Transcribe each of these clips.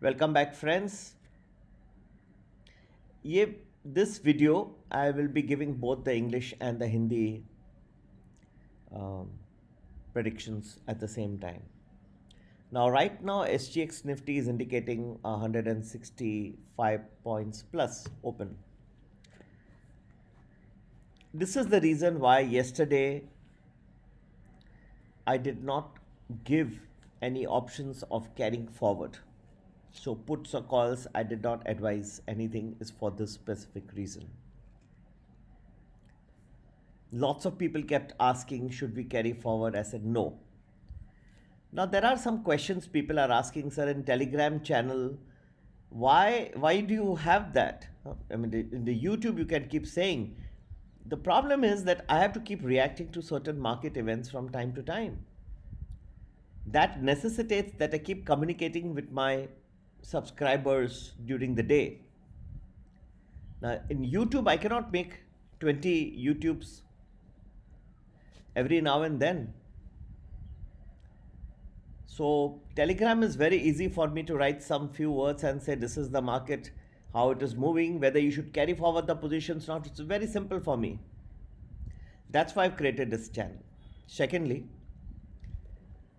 Welcome back, friends. This video I will be giving both the English and the Hindi um, predictions at the same time. Now, right now, SGX Nifty is indicating 165 points plus open. This is the reason why yesterday I did not give any options of carrying forward. So, puts or calls, I did not advise anything, is for this specific reason. Lots of people kept asking, should we carry forward? I said no. Now there are some questions people are asking, sir, in Telegram channel. Why do you have that? I mean, in the YouTube you can keep saying. The problem is that I have to keep reacting to certain market events from time to time. That necessitates that I keep communicating with my subscribers during the day. Now in YouTube I cannot make 20 YouTubes every now and then. So Telegram is very easy for me to write some few words and say this is the market, how it is moving, whether you should carry forward the positions or not. It's very simple for me. That's why I've created this channel. Secondly,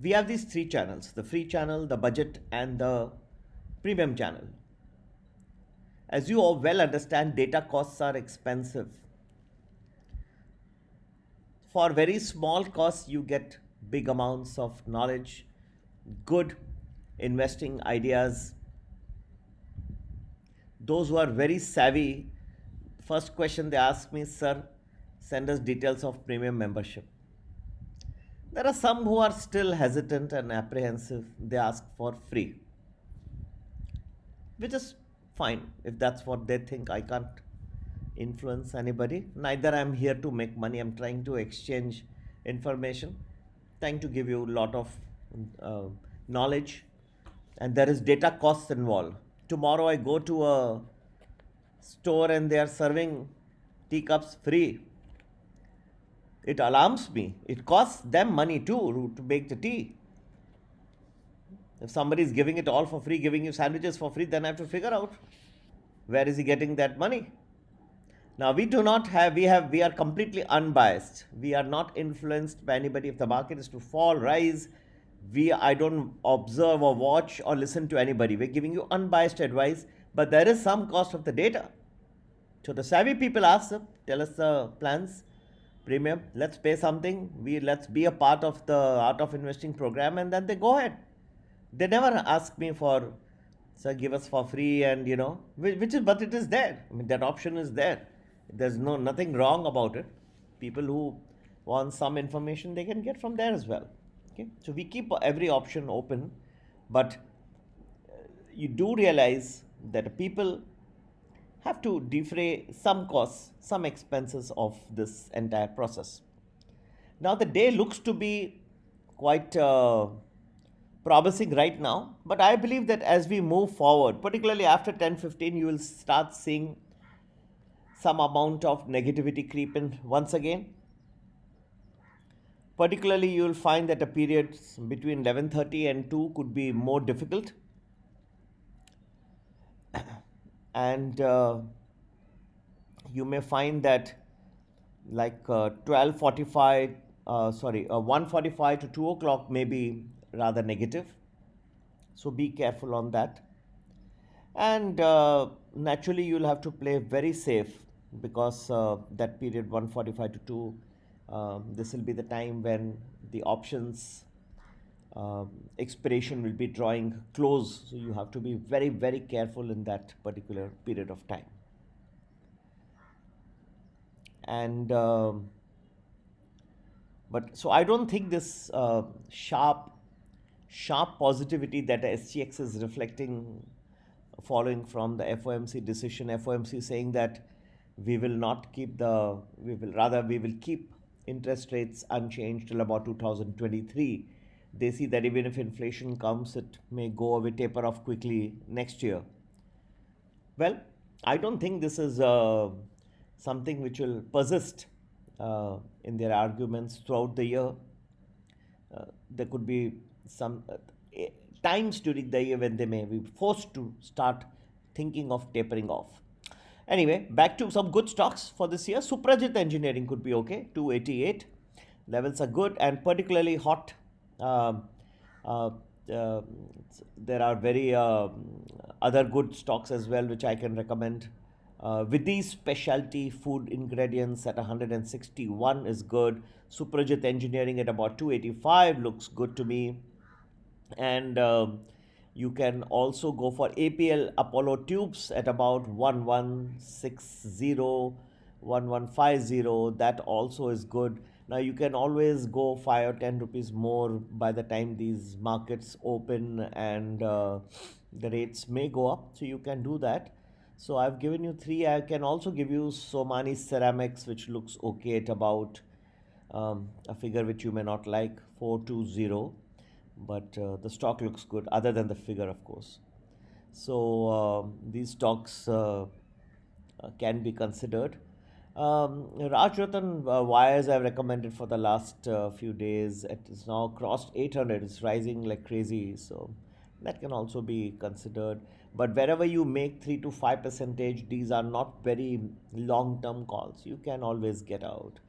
we have these three channels: the free channel, the budget, and the premium channel. As you all well understand, data costs are expensive. For very small costs, you get big amounts of knowledge, good investing ideas. Those who are very savvy, first question they ask me, sir, send us details of premium membership. There are some who are still hesitant and apprehensive. They ask for free, which is fine if that's what they think. I can't influence anybody. Neither I'm here to make money. I'm trying to exchange information, trying to give you a lot of uh, knowledge, and there is data costs involved. Tomorrow I go to a store and they are serving teacups free. It alarms me. It costs them money too to make the tea. If somebody is giving it all for free, giving you sandwiches for free, then I have to figure out where is he getting that money. Now we are completely unbiased. We are not influenced by anybody. If the market is to fall, rise, I don't observe or watch or listen to anybody. We're giving you unbiased advice, but there is some cost of the data. So the savvy people ask them, tell us the plans, premium, let's pay something, let's be a part of the art of investing program, and then they go ahead. They never ask me for, sir, give us for free, and which is, but it is there. I mean, that option is there. There's nothing wrong about it. People who want some information, they can get from there as well. Okay, so we keep every option open, but you do realize that people have to defray some costs, some expenses of this entire process. Now, the day looks to be quite promising right now, but I believe that as we move forward, particularly after 10:15, you will start seeing some amount of negativity creep in once again. Particularly, you will find that a period between 11:30 and 2 could be more difficult, and you may find that like 12:45, 1:45 to 2 o'clock may be rather negative. So be careful on that. And naturally, you'll have to play very safe because that period 1:45 to 2, this will be the time when the options expiration will be drawing close. So you have to be very, very careful in that particular period of time. And but so I don't think this sharp positivity that SGX is reflecting following from the FOMC decision. FOMC saying that we will keep interest rates unchanged till about 2023. They see that even if inflation comes, it may go away, taper off quickly next year. Well, I don't think this is something which will persist in their arguments throughout the year. There could be some times during the year when they may be forced to start thinking of tapering off. Anyway, back to some good stocks for this year. Suprajit Engineering could be okay, 288. Levels are good and particularly hot. Um, uh, uh, there are very other good stocks as well, which I can recommend. With these specialty food ingredients at 161 is good. Suprajit Engineering at about 285 looks good to me. And you can also go for APL Apollo tubes at about 1160, 1150. That also is good. Now you can always go 5 or 10 rupees more by the time these markets open, and the rates may go up, so you can do that. So I've given you three. I can also give you Somani Ceramics, which looks okay at about a figure which you may not like, 420, but the stock looks good other than the figure, of course. So these stocks can be considered. Rajratan wires I've recommended for the last few days. It is now crossed 800. It's rising like crazy, so that can also be considered. But wherever you make 3 to 5%, these are not very long-term calls. You can always get out.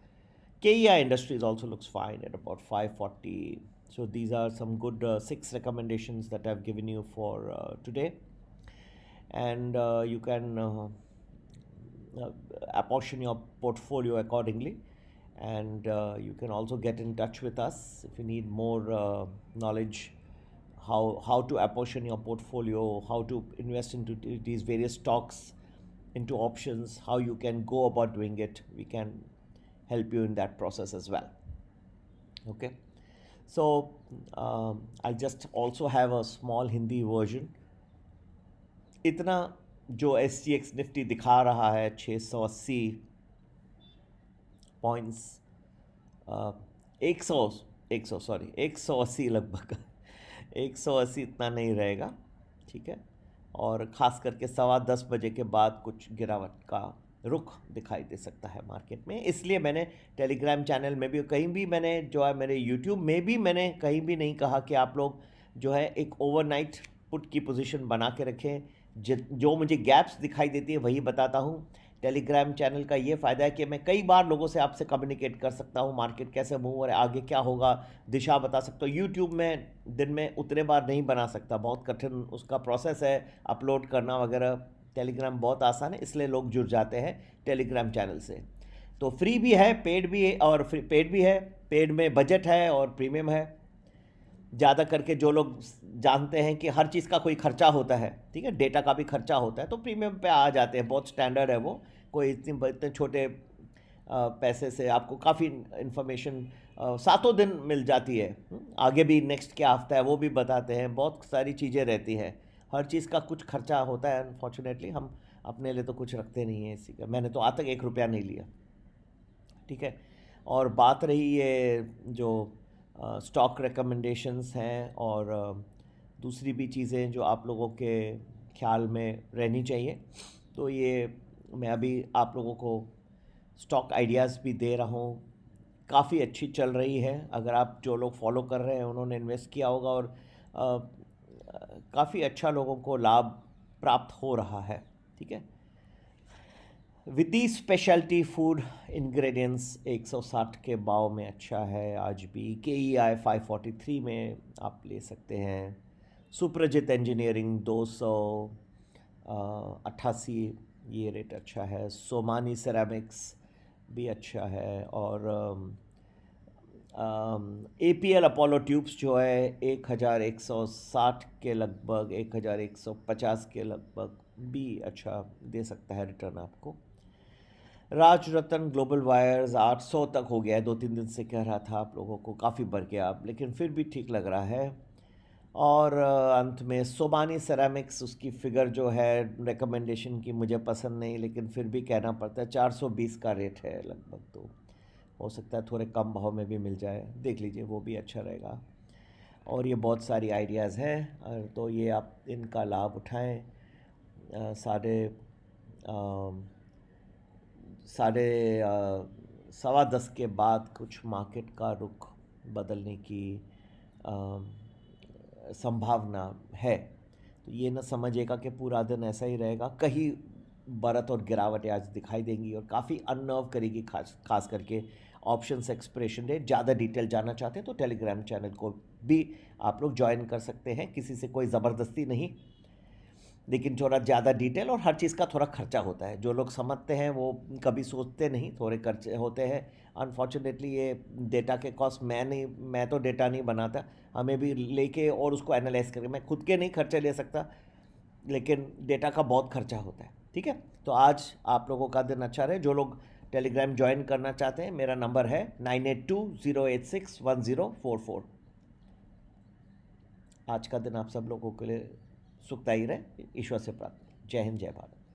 KEI Industries also looks fine at about 540. So these are some good 6 recommendations that I've given you for today. And you can apportion your portfolio accordingly. And you can also get in touch with us if you need more knowledge how to apportion your portfolio, how to invest into these various stocks, into options, how you can go about doing it. We can help you in that process as well. Okay, so I just also have a small Hindi version. इतना जो SGX Nifty दिखा रहा है 680 points, 180 लगभग 180 इतना नहीं रहेगा, ठीक है। और ख़ास करके 9:15 बजे के बाद कुछ गिरावट का रुख दिखाई दे सकता है मार्केट में। इसलिए मैंने टेलीग्राम चैनल में भी, कहीं भी मैंने जो है मेरे यूट्यूब में भी मैंने कहीं भी नहीं कहा कि आप लोग जो है एक ओवरनाइट पुट की पोजीशन बना के रखें। जो मुझे गैप्स दिखाई देती है वही बताता हूँ। टेलीग्राम चैनल का ये फ़ायदा है कि मैं कई बार लोगों से आपसे कम्युनिकेट कर सकता हूँ, मार्केट कैसे मूव हो रहा है, आगे क्या होगा, दिशा बता सकता हूँ। यूट्यूब में दिन में उतने बार नहीं बना सकता, बहुत कठिन उसका प्रोसेस है अपलोड करना वगैरह। टेलीग्राम बहुत आसान है, इसलिए लोग जुड़ जाते हैं टेलीग्राम चैनल से। तो फ्री भी है, पेड भी है, और पेड भी है। पेड में बजट है और प्रीमियम है। ज़्यादा करके जो लोग जानते हैं कि हर चीज़ का कोई खर्चा होता है, ठीक है, डेटा का भी खर्चा होता है, तो प्रीमियम पे आ जाते हैं। बहुत स्टैंडर्ड है वो, कोई इतने छोटे पैसे से आपको काफ़ी इन्फॉर्मेशन सातों दिन मिल जाती है। आगे भी नेक्स्ट क्या हफ्ता है वो भी बताते हैं, बहुत सारी चीज़ें रहती हैं। हर चीज़ का कुछ खर्चा होता है। अनफॉर्चुनेटली हम अपने लिए तो कुछ रखते नहीं हैं इसी का। मैंने तो आज तक 1 रुपया नहीं लिया, ठीक है। और बात रही ये जो स्टॉक रिकमेंडेशंस हैं और दूसरी भी चीज़ें जो आप लोगों के ख्याल में रहनी चाहिए, तो ये मैं अभी आप लोगों को स्टॉक आइडियाज़ भी दे रहा हूँ। काफ़ी अच्छी चल रही है। अगर आप जो लोग फॉलो कर रहे हैं उन्होंने इन्वेस्ट किया होगा और काफ़ी अच्छा लोगों को लाभ प्राप्त हो रहा है, ठीक है। विदी स्पेशलिटी फूड इंग्रेडिएंट्स 160 के भाव में अच्छा है आज भी। KEI 543 में आप ले सकते हैं। सुप्रजित इंजीनियरिंग 288 ये रेट अच्छा है। सोमानी सेरामिक्स भी अच्छा है। और APL अपोलो ट्यूब्स जो है 1160 के लगभग, 1150 के लगभग भी अच्छा दे सकता है रिटर्न आपको। राजरत्न ग्लोबल वायर्स 800 तक हो गया है, 2-3 दिन से कह रहा था आप लोगों को, काफ़ी बढ़ गया अब, लेकिन फिर भी ठीक लग रहा है। और अंत में सोमानी सेरामिक्स, उसकी फ़िगर जो है रिकमेंडेशन की मुझे पसंद नहीं, लेकिन फिर भी कहना पड़ता है। 420 का रेट है लगभग, तो हो सकता है थोड़े कम भाव में भी मिल जाए, देख लीजिए, वो भी अच्छा रहेगा। और ये बहुत सारी आइडियाज़ हैं, तो ये आप इनका लाभ उठाएं। साढ़े 10:15 के बाद कुछ मार्केट का रुख बदलने की संभावना है। तो ये ना समझिएगा कि पूरा दिन ऐसा ही रहेगा, कहीं बढ़त और गिरावटें आज दिखाई देंगी और काफ़ी अननर्व करेगी, खास करके ऑप्शंस एक्सप्रेशन रेट। ज़्यादा डिटेल जानना चाहते हैं तो टेलीग्राम चैनल को भी आप लोग ज्वाइन कर सकते हैं, किसी से कोई ज़बरदस्ती नहीं, लेकिन थोड़ा ज़्यादा डिटेल और हर चीज़ का थोड़ा खर्चा होता है। जो लोग समझते हैं वो कभी सोचते नहीं, थोड़े खर्चे होते हैं। अनफॉर्चुनेटली ये डेटा के कॉस्ट मैं तो डेटा नहीं बनाता, हमें भी लेके और उसको एनालाइज करके, मैं खुद के नहीं खर्चे ले सकता, लेकिन डेटा का बहुत खर्चा होता है। ठीक है, तो आज आप लोगों का दिन अच्छा रहे। जो लोग टेलीग्राम ज्वाइन करना चाहते हैं, मेरा नंबर है 9820861044। आज का दिन आप सब लोगों के लिए सुखदायी रहे, ईश्वर से प्रार्थना। जय हिंद, जय भारत।